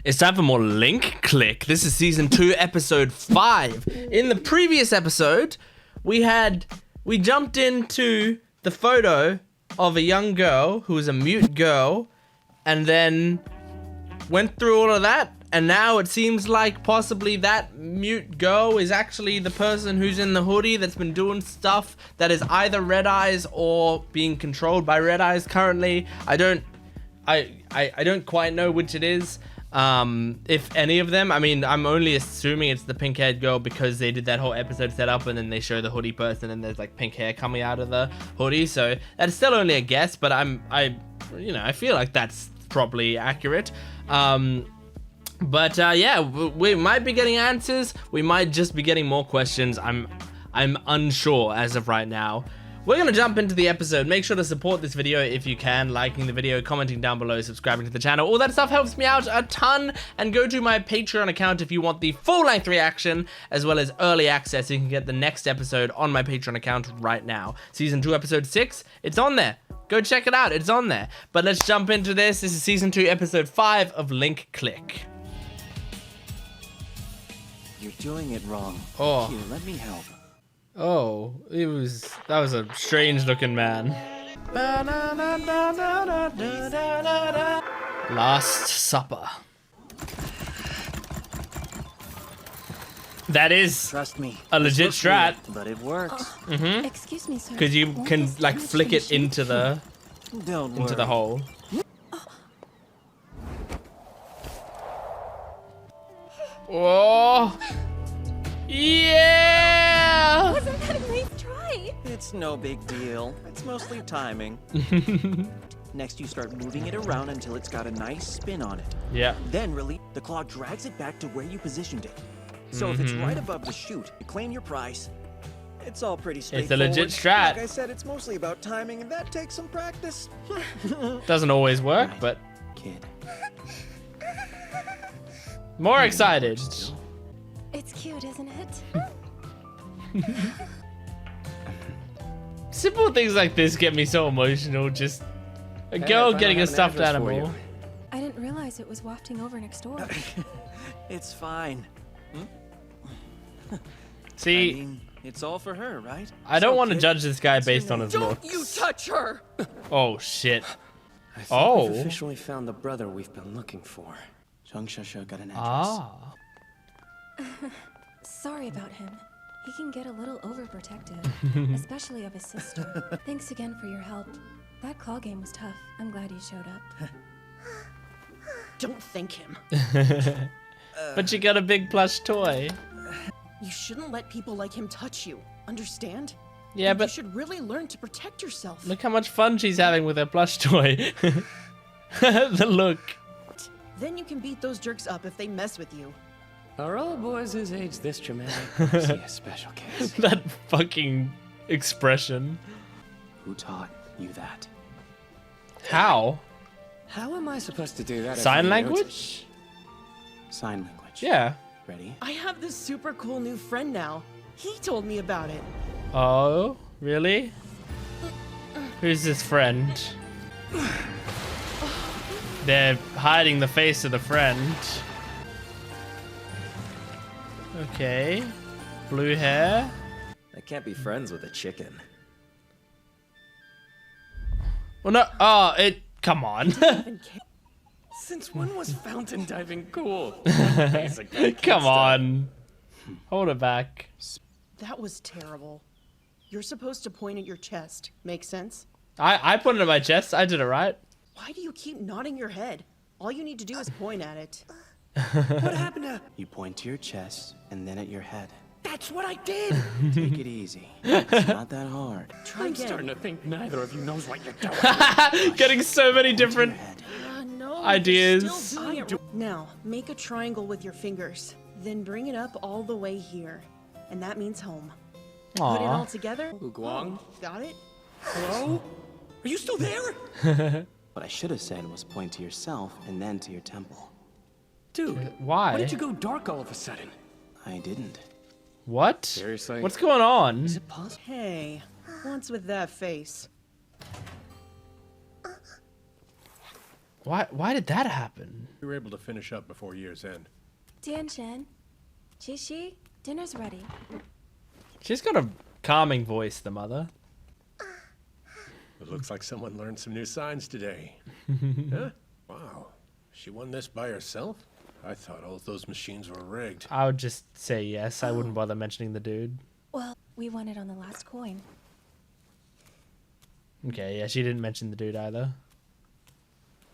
It's time for more Link Click. This is season 2, episode 5. In the previous episode, we jumped into the photo of a young girl who was a mute girl, and then went through all of that, and now it seems like possibly that mute girl is actually the person who's in the hoodie that's been doing stuff that is either Red Eyes or being controlled by Red Eyes currently. I don't quite know which it is. If any of them, I mean, I'm only assuming it's the pink-haired girl because they did that whole episode setup and then they show the hoodie person and there's like pink hair coming out of the hoodie. So that's still only a guess, but I feel like that's probably accurate. Yeah, we might be getting answers. We might just be getting more questions. I'm unsure as of right now. We're gonna jump into the episode. Make sure to support this video if you can, liking the video, commenting down below, subscribing to the channel. All that stuff helps me out a ton. And go to my Patreon account if you want the full-length reaction, as well as early access. You can get the next episode on my Patreon account right now. Season 2, episode 6, it's on there. Go check it out, it's on there. But let's jump into this. This is season 2, episode 5 of Link Click. You're doing it wrong. Oh. Here, let me help. Oh, that was a strange looking man. Last Supper. That is, trust me, a legit strat. But it works. Excuse me, sir. Because you can like flick it into the hole. Oh. Yeah! Wasn't that a nice try? It's no big deal. It's mostly timing. Next, you start moving it around until it's got a nice spin on it. Yeah. Then, the claw drags it back to where you positioned it. So if it's right above the chute, you claim your prize. It's all pretty straightforward. It's a legit strat. Like I said, it's mostly about timing, and that takes some practice. Doesn't always work, right, but... Kid. More excited. It's cute, isn't it? Simple things like this get me so emotional. Just a girl getting a stuffed animal. I didn't realize it was wafting over next door. It's fine. See, I mean, it's all for her, right? I don't want to judge this guy based on his looks. Don't you touch her! Oh shit. I think we've officially found the brother we've been looking for. Zhang Shasha got an address. Ah. Sorry about him. He can get a little overprotective, especially of his sister. Thanks again for your help. That claw game was tough. I'm glad you showed up. Don't thank him. But you got a big plush toy. You shouldn't let people like him touch you. Understand? Yeah, And but you should really learn to protect yourself. look how much fun she's having with her plush toy. The look. Then you can beat those jerks up if they mess with you. Are all boys his age this dramatic? Is he a special case? That fucking expression. Who taught you that? How? How am I supposed to do that? Sign language? Sign language. Yeah. Ready? I have this super cool new friend now. He told me about it. Oh, really? Who's this friend? They're hiding the face of the friend. Okay. Blue hair. I can't be friends with a chicken. Well, no. Oh, come on. Since when was fountain diving cool? Come on. Hold it back. That was terrible. You're supposed to point at your chest. Make sense? I put it in my chest. I did it right. Why do you keep nodding your head? All you need to do is point at it. What happened to... You point to your chest and then at your head. That's what I did! Take it easy. It's not that hard. Try again. Starting to think neither of you knows what you're doing. Getting so many different No, ideas. you're still doing it. Now, make a triangle with your fingers. Then bring it up all the way here. And that means home. Put it all Aw. together. Guang? Got it? Hello? Are you still there? What I should have said was point to yourself and then to your temple. Dude, Why? why did you go dark all of a sudden? I didn't. What? Seriously? What's going on? Is it possible? Hey, what's with that face? Why did that happen? We were able to finish up before year's end. Tianchen, Qixi, dinner's ready. She's got a calming voice, the mother. It looks like someone learned some new signs today. Huh? Wow. She won this by herself? I thought all of those machines were rigged. I would just say yes. I wouldn't bother mentioning the dude. Well, we won it on the last coin. Okay, yeah, she didn't mention the dude either.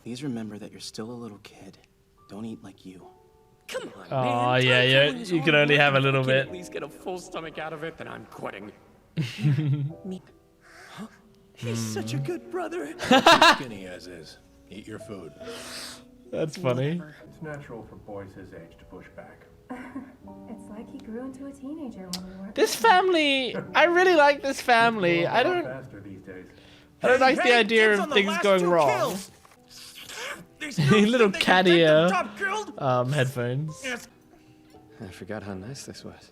Please remember that you're still a little kid. Don't eat like you. Come on, Oh, man. yeah, yeah. You can only have a little bit. At least get a full stomach out of it, then I'm quitting. He's such a good brother. Skinny as is. Eat your food. That's funny. It's natural for boys his age to push back. It's like he grew into a teenager when we weren't. This family, I really like this family. I don't Faster these days. like the idea of things going wrong. Little cat ear headphones. I forgot how nice this was.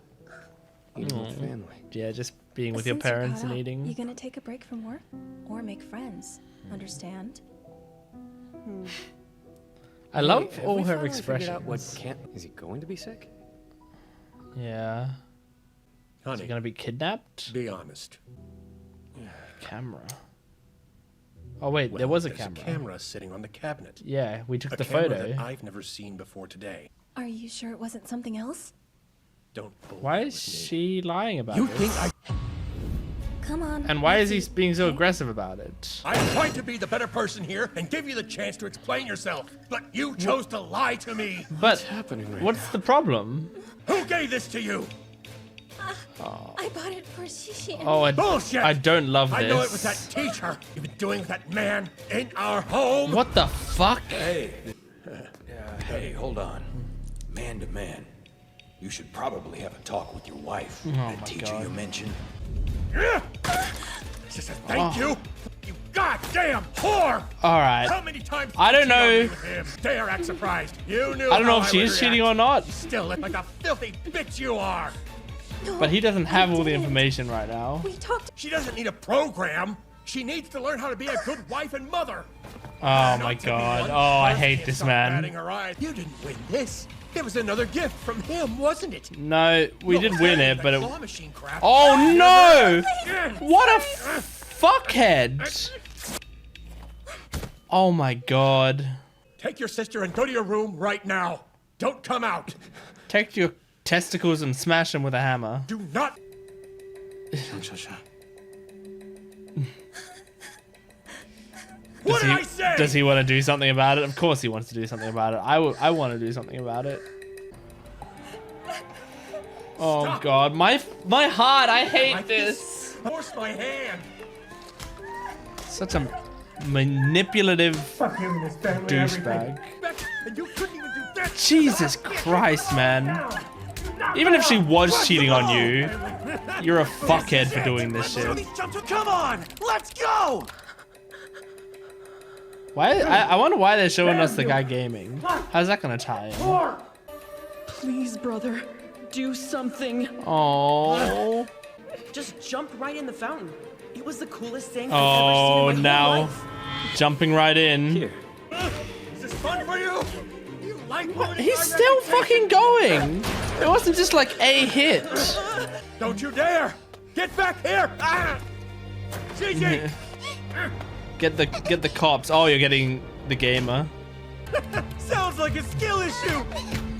Eating with family. Yeah, just being with your Since you got parents and up, eating. You gonna take a break from work? Or make friends? Understand? I love Have all we her finally figured out expressions. what can't... Is he going to be sick? Yeah. Is Honey, he gonna be kidnapped? be honest. Camera. Oh wait, there was a there's camera. a camera sitting on the cabinet. Yeah, we took A the camera photo. that I've never seen before today. Are you sure it wasn't something else? Don't bull Why with is me. she lying about You it? think I... Come on. And why is he let's being so eat, okay? aggressive about it? I'm trying to be the better person here and give you the chance to explain yourself, but you chose to lie to me. But happening right what's the problem? Who gave this to you? I bought it for Shishi. Oh, Bullshit! I don't love this. I know it was that teacher you've been doing with that man in our home. What the fuck? Hey, hold on. Man to man. You should probably have a talk with your wife. Oh That my teacher God. you mentioned. Just a thank you. You goddamn whore! All right. How many times? I don't did you know. be with him? Dare act surprised. You knew. I don't know how if she would is cheating react. or not, Still look like a filthy bitch you are. but he doesn't have all the information right now. We talked. She doesn't need a program. She needs to learn how to be a good wife and mother. Oh Not my to be God. one Oh, I person hate and this stop batting man. her eyes. You didn't win this. It was another gift from him, wasn't it? No, we did win it, but it. Claw machine crap. Oh no! What a fuckhead! Oh my God. Take your sister and go to your room right now. Don't come out. Take your testicles and smash them with a hammer. Do not. What did I say? Does he want to do something about it? Of course he wants to do something about it. I want to do something about it. Oh Stop. God, my heart! I hate Like this. Force my hand. Such a manipulative Fuck him and his family. douchebag. And you couldn't even do that. Jesus Christ, man! Even if she was cheating on you, you're a fuckhead for doing this shit. Come on, let's go! Why? I wonder why they're showing us the guy gaming. How's that gonna tie in? Please, brother, do something. Oh. Just jump right in the fountain. It was the coolest thing Oh, I've ever seen in my now whole life. jumping right in. Here. Is this fun for you? You like ruining He's my still reputation? fucking going. It wasn't just like a hit. Don't you dare! Get back here! Ah! Gigi! Get the cops. Oh, you're getting the gamer. Sounds like a skill issue!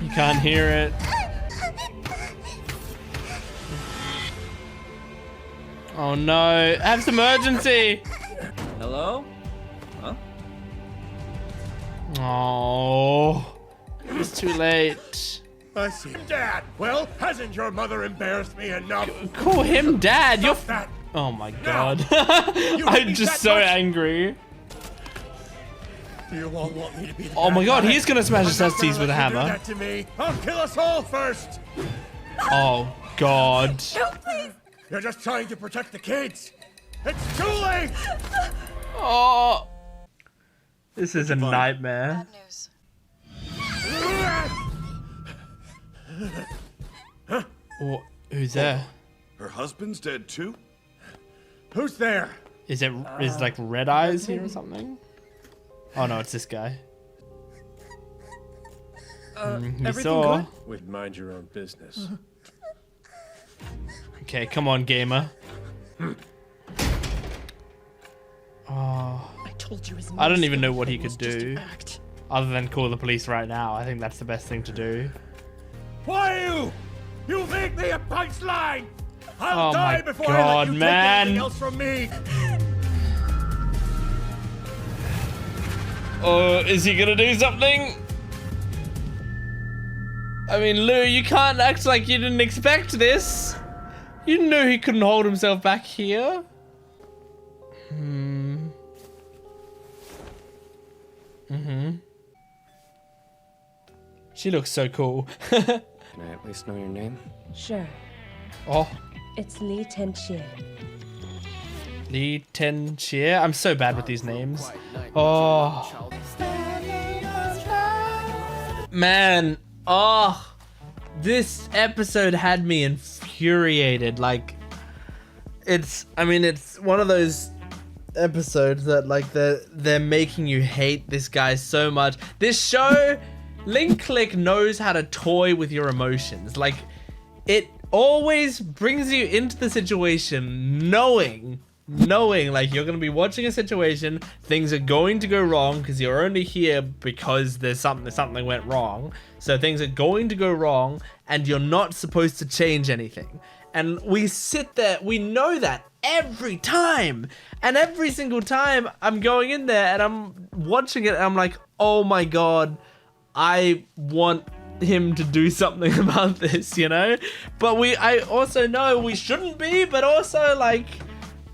You can't hear it. Oh no! Have some urgency. Hello? Huh? Oh, it's too late. I see. Dad! Well, hasn't your mother embarrassed me enough? Call him dad. You're. That. Oh my God. hate I'm me just that so much? angry. You all want me to be the Oh my bad God, guy? he's gonna smash his I'm not testes gonna with a let you do hammer. that to me. I'll kill us all first. Oh God. You're just trying to protect the kids. It's too late. Oh. This is a nightmare. News. Oh, who's there? Her husband's dead too? Who's there? Is like Red Eyes here or something? Oh no, it's this guy. You Everything saw. good? Would mind your own business. Okay, come on, gamer. Oh, I told you his I don't nice even know little what he thing could was just do an act. other than call the police right now. I think that's the best thing to do. Why you? You make me a punchline! I'll Oh die my before I let God, you man. take anything else from me! Oh, is he gonna do something? I mean, Lou, you can't act like you didn't expect this. You knew he couldn't hold himself back here. She looks so cool. Can I at least know your name? Sure. Oh, It's Li Tenxie. Li Tenxie. I'm so bad with these names. Oh. Man. Oh. This episode had me infuriated. Like, it's one of those episodes that like they're making you hate this guy so much. This show, Link Click knows how to toy with your emotions. Like, it always brings you into the situation knowing like you're going to be watching a situation, things are going to go wrong because you're only here because there's something went wrong. So things are going to go wrong and you're not supposed to change anything. And we sit there, we know that every time. And every single time I'm going in there and I'm watching it and I'm like, oh my God, I want him to do something about this, you know? But I also know we shouldn't be, but also like,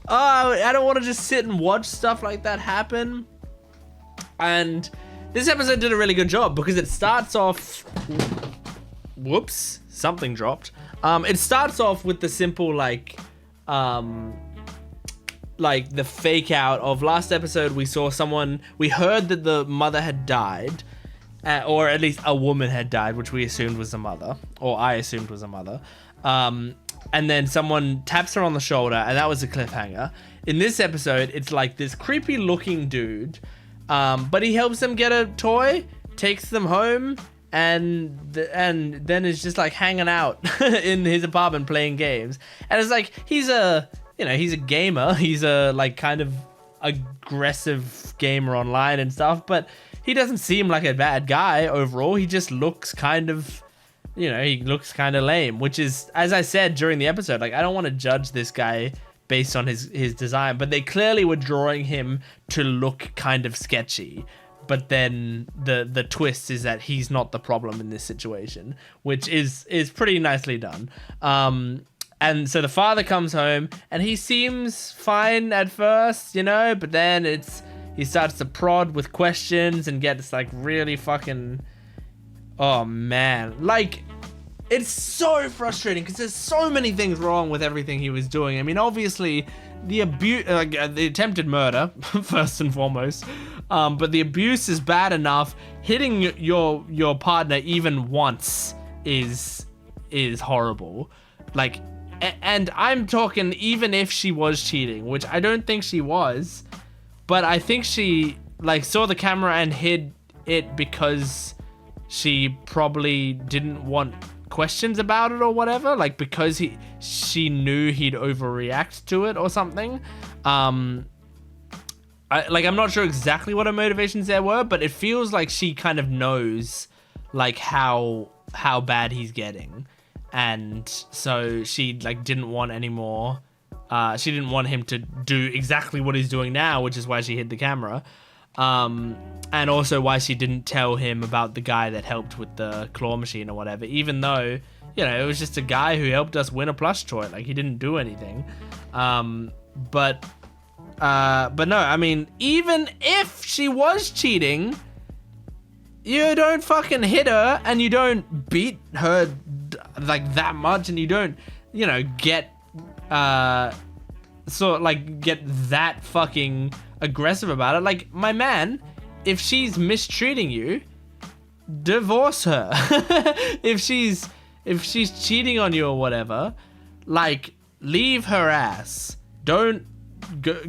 I don't want to just sit and watch stuff like that happen. And this episode did a really good job because it starts off... Whoops, something dropped. It starts off with the simple like the fake out of last episode. We saw someone, we heard that the mother had died, or at least a woman had died, which we assumed was the mother, or I assumed was the mother. And then someone taps her on the shoulder, and that was a cliffhanger. In this episode, it's like this creepy looking dude, but he helps them get a toy, takes them home, and then is just like hanging out in his apartment playing games. And it's like he's a gamer, he's a like kind of aggressive gamer online and stuff, but he doesn't seem like a bad guy overall. He just looks kind of, he looks kind of lame, which is, as I said during the episode, like I don't want to judge this guy based on his design, but they clearly were drawing him to look kind of sketchy. But then the twist is that he's not the problem in this situation, which is pretty nicely done. And so the father comes home and he seems fine at first, but then he starts to prod with questions and gets like really fucking, oh man, like it's so frustrating because there's so many things wrong with everything he was doing. I mean, obviously the attempted murder first and foremost. But the abuse is bad enough. Hitting your partner even once is horrible. Like, and I'm talking even if she was cheating, which I don't think she was, but I think she like saw the camera and hid it because she probably didn't want questions about it or whatever. Like because she knew he'd overreact to it or something. I'm not sure exactly what her motivations there were, but it feels like she kind of knows like how bad he's getting. And so she like didn't want any more. She didn't want him to do exactly what he's doing now, which is why she hid the camera. And also why she didn't tell him about the guy that helped with the claw machine or whatever, even though, it was just a guy who helped us win a plush toy. Like he didn't do anything. But no, I mean, even if she was cheating, you don't fucking hit her and you don't beat her like that much, and you don't, get get that fucking aggressive about it. Like, my man, if she's mistreating you, divorce her. if she's cheating on you or whatever, like, leave her ass. Don't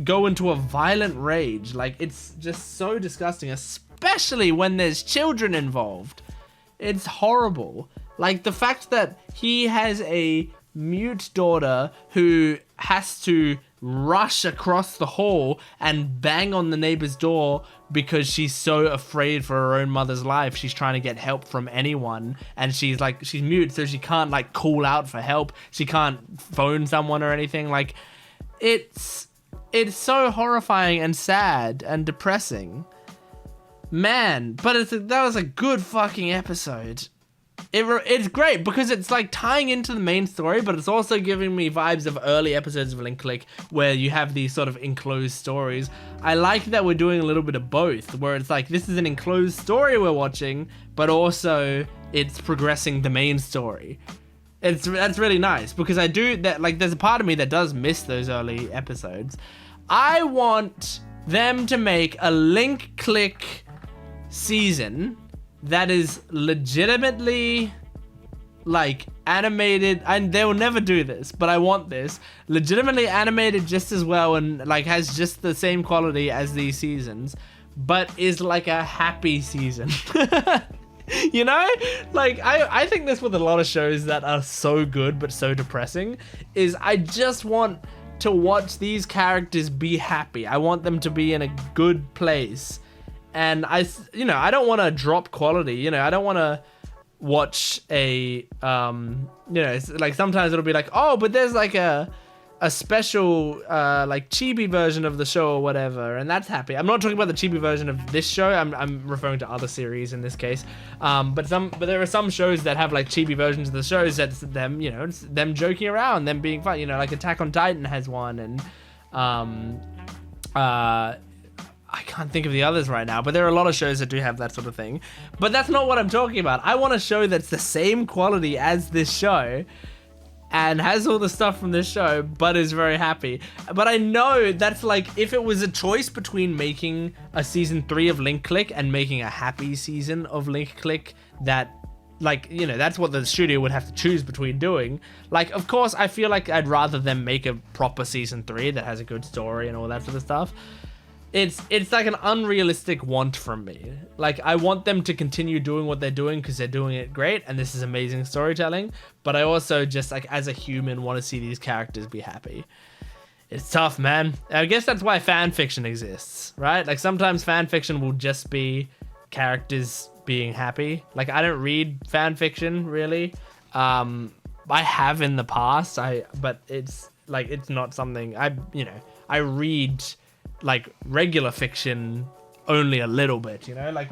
go into a violent rage. Like, it's just so disgusting, especially when there's children involved. It's horrible. Like the fact that he has a mute daughter who has to rush across the hall and bang on the neighbor's door because she's so afraid for her own mother's life. She's trying to get help from anyone, and she's mute, so she can't like call out for help. She can't phone someone or anything. Like it's so horrifying and sad and depressing, man. But that was a good fucking episode. It's great because it's like tying into the main story, but it's also giving me vibes of early episodes of Link Click where you have these sort of enclosed stories. I like that we're doing a little bit of both, where it's like this is an enclosed story we're watching, but also it's progressing the main story. That's really nice because I do that. Like there's a part of me that does miss those early episodes. I want them to make a Link Click season that is legitimately like animated, and they will never do this, but I want this legitimately animated just as well and like has just the same quality as these seasons, but is like a happy season. You know, like I think this with a lot of shows that are so good but so depressing is I just want to watch these characters be happy. I want them to be in a good place. And I don't want to drop quality. I don't want to watch a, it's like sometimes it'll be like, oh, but there's like a special like chibi version of the show or whatever, and that's happy. I'm not talking about the chibi version of this show. I'm referring to other series in this case. But there are some shows that have like chibi versions of the shows that's them, it's them joking around, them being fun. Like Attack on Titan has one, and I can't think of the others right now, but there are a lot of shows that do have that sort of thing. But that's not what I'm talking about. I want a show that's the same quality as this show and has all the stuff from this show, but is very happy. But I know that's like, if it was a choice between making a season 3 of Link Click and making a happy season of Link Click, that like, that's what the studio would have to choose between doing. Like, of course, I feel like I'd rather them make a proper season 3 that has a good story and all that sort of stuff. It's like an unrealistic want from me. Like, I want them to continue doing what they're doing because they're doing it great and this is amazing storytelling. But I also just, like, as a human, want to see these characters be happy. It's tough, man. I guess that's why fan fiction exists, right? Like, sometimes fan fiction will just be characters being happy. Like, I don't read fan fiction, really. I have in the past, but it's, like, it's not something... I read... like regular fiction only a little bit, like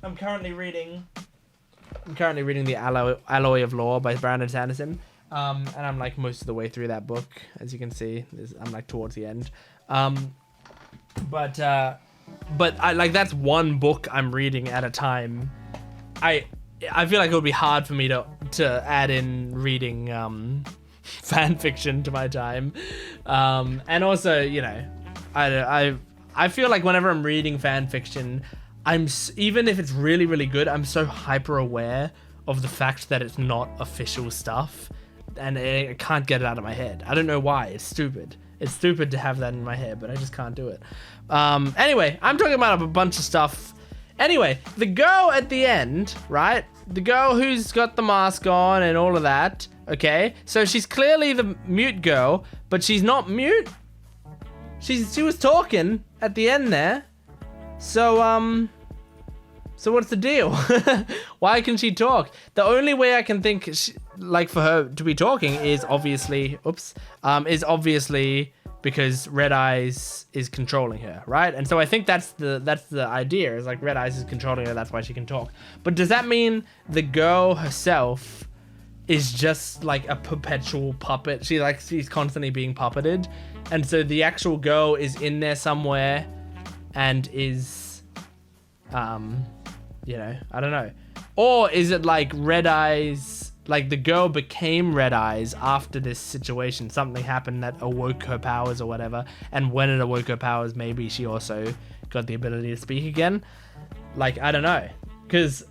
I'm currently reading the Alloy of Law by Brandon Sanderson, and I'm like most of the way through that book. As you can see, I'm like towards the end, but I like, that's one book I'm reading at a time. I feel like it would be hard for me to add in reading fan fiction to my time, and also I feel like whenever I'm reading fan fiction, even if it's really, really good, I'm so hyper aware of the fact that it's not official stuff, and I can't get it out of my head. I don't know why. It's stupid. It's stupid to have that in my head, but I just can't do it. Anyway, I'm talking about a bunch of stuff. Anyway, the girl at the end, right? The girl who's got the mask on and all of that, okay? So she's clearly the mute girl, but she's not mute. She was talking at the end there. So what's the deal? Why can she talk? The only way I can think for her to be talking is obviously because Red Eyes is controlling her, right? And so I think that's the idea, is like Red Eyes is controlling her, that's why she can talk. But does that mean the girl herself is just like a perpetual puppet? She's constantly being puppeted, and so the actual girl is in there somewhere and is I don't know. Or is it like Red Eyes, like the girl became Red Eyes after this situation, something happened that awoke her powers or whatever, and when it awoke her powers, maybe she also got the ability to speak again? Like, I don't know, because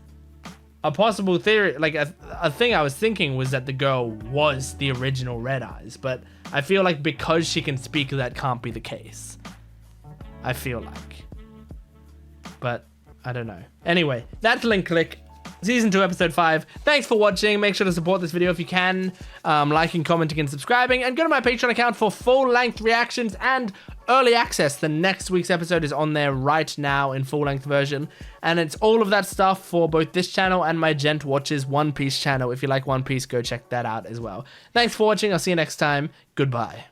a possible theory, like a thing I was thinking was that the girl was the original Red Eyes, but I feel like because she can speak, that can't be the case. I feel like. But I don't know. Anyway, that's Link Click. Season 2, Episode 5. Thanks for watching. Make sure to support this video if you can. Liking, commenting, and subscribing. And go to my Patreon account for full-length reactions and early access. The next week's episode is on there right now in full-length version. And it's all of that stuff for both this channel and my Gent Watches One Piece channel. If you like One Piece, go check that out as well. Thanks for watching. I'll see you next time. Goodbye.